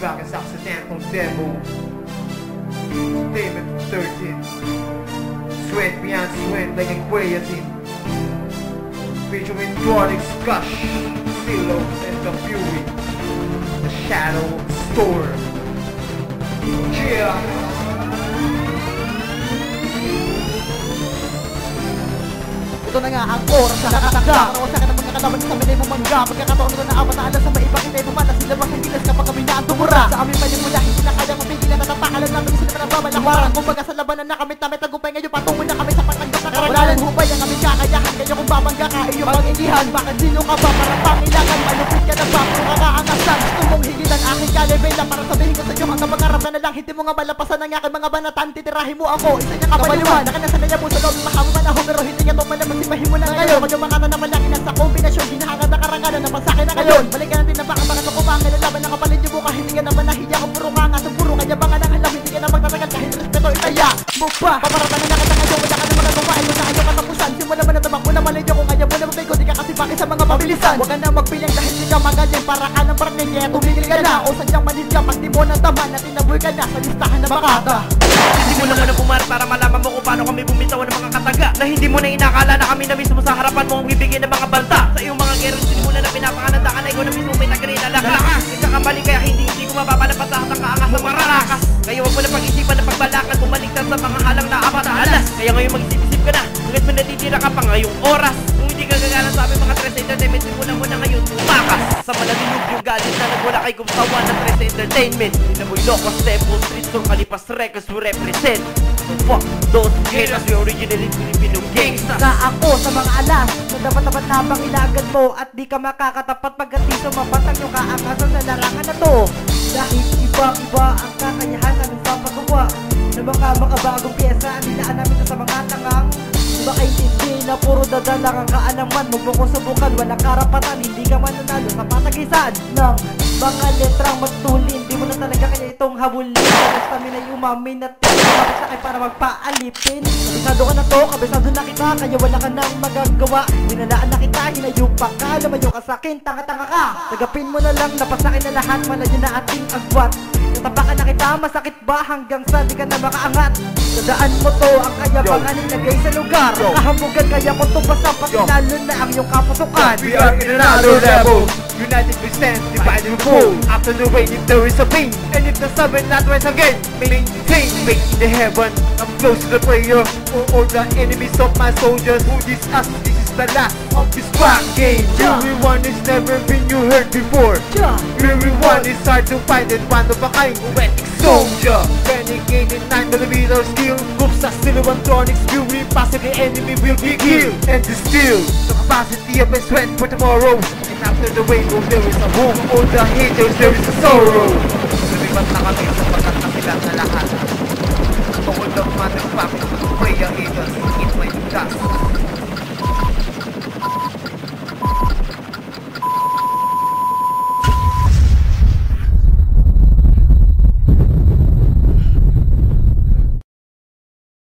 rock is accidental demo. Demon 13. Sweat beyond sweat like a creatine. Featuring Tronics Gush, Silo, and the Fury. The Shadow Storm. Yeah! Ito na nga ang oras sa nakatagda. Para sa akin ang magkakalaban sa minay bumangga. Pagkakataon ito na apat na alas sa maibang inay bumala. Sila bang higilas kapag kami na ang tumura. Sa aming panimula, hindi na kayang mapigilan. Natapakalan namin sila na babalawaran. Kumbaga sa labanan na kami tamit tagumpay. Ngayon patungo na kami sa pagkagda. Wala lang hubay ang aming kakayahan. Kaya kung babangga ka, iyong pangingihan. Bakit sino ka ba para pangilangan? Malupit ka na ba? Kung kakaangasan, gusto mong higilan aking kalibay lang. Para sabihin ko sa iyo hanggang pangarap na lang. Hindi mo nga malapasan ang aking mga banatan. Titirahin mo ako, isa niya kabaliwan. Nakanasa na niya po sa loob, mahami man ako. Pero hindi niya to malaman, sipahin mo na ngayon. Magyaman ka na naman lang inang sa kombinasyon. Hinahangad na karangalan na masakin na ngayon. Balik ka natin na baka baka tukubangan na laban ng kapalit niyo buka. Hindi ka naman nahiya kung puro ka nga sa puro. Kaya baka nang halam, hindi ka na magtatagal kahit respeto itaya mo pa. Paparatanan na kita ngayon, wala ka na magagawa. Ayaw na ayaw katapusan. Simula man na tabak mo na malay niyo kung ayaw mo na magbigo. Di ka kasi bakit sa mga mabilisan. Huwag ka na magpilang dahil di ka magaling. Para ka ng partner, kaya tumigil ka na. O sadyang manid ka pag di mo na tama na tinaboy ka na sa listahan na makata. Hindi mo na muna pumara para malaman mo kung paano kami bumitawan ng mga kataga. Na hindi mo na inakala na kami na mismo sa harapan mo ang bibigyan ng mga banta. Sa iyong mga gero, hindi mo na pinapangananda ka na ikaw na mismo may nagkarina lakas. Nagkakamali kaya hindi ko mapapalapas sa hatang kaangas ng mararakas. Kaya huwag mo na pag-isipan na pagbalakan bumaligtad sa mga halang na apat na alas. Kaya ngayon mag-isip-isip ka na, hanggat mo natitira ka pa ngayong oras. Kung hindi ka gagana sa aming mga Tres Entertainment, simula mo na ngayon tumakas. Sa malalulog yung galit na nagwala kay kumsawan ng Tres Entertainment. Inamoy Locos, Temple Street, Sur Kalipas Records, we represent. So fuck those haters, we originally Filipino gangsters. Sa ako sa mga alas na dapat-dapat habang ilagad mo at di ka makakatapat pagkatiso mabatang yung kaangasan sa larangan na to. Dahil iba-iba ang kakayahan namin sa paggawa ng mga bagong pyesa. Nilaan namin ito sa mga tangang di ba kaintindi na puro dadalang ang kaalaman. Huwag mo kong subukan, walang karapatan. Hindi ka mananalo sa patagisan ng mga letrang matulin. Di mo na talaga kaya itong habulin. Basta kami na umamin at bakit sa akin para magpaalipin. Kabisado ka na to, kabisado na kita. Kaya wala ka nang magagawa. Dinalaan na kita, hinayup pa ka. Lumayo ka sa akin, tanga-tanga ka. Tagapin mo na lang, napasakin na lahat. Malayo na ating agwat. Natapakan na kita, masakit ba hanggang sa di ka na makaangat? Dadaan mo to, ang kayabangan ilagay sa lugar. Kahambugan kaya kung tubasa, pati lalo na ang iyong kapusukan. We are in another level. United we stand, divided we fall. After the rain, if there is a pain, and if the sun will not rise again, maintain, make the heaven. I'm close to the prayer for all the enemies of my soldiers. Who this us? This is the last of this rap game. Everyone has never been you heard before. Everyone is hard to find and one of a kind. Poetic soldier, renegade in 9mm skill. Groups are still one Tronics fury. Passing the enemy will be killed and distilled. The capacity of my sweat for tomorrow. And after the rainbow there is a home. All the haters there is a sorrow. Lumipat na kami sapagkat nakilang na lahat. Tungkol ng motherfucking prayer haters in my dust.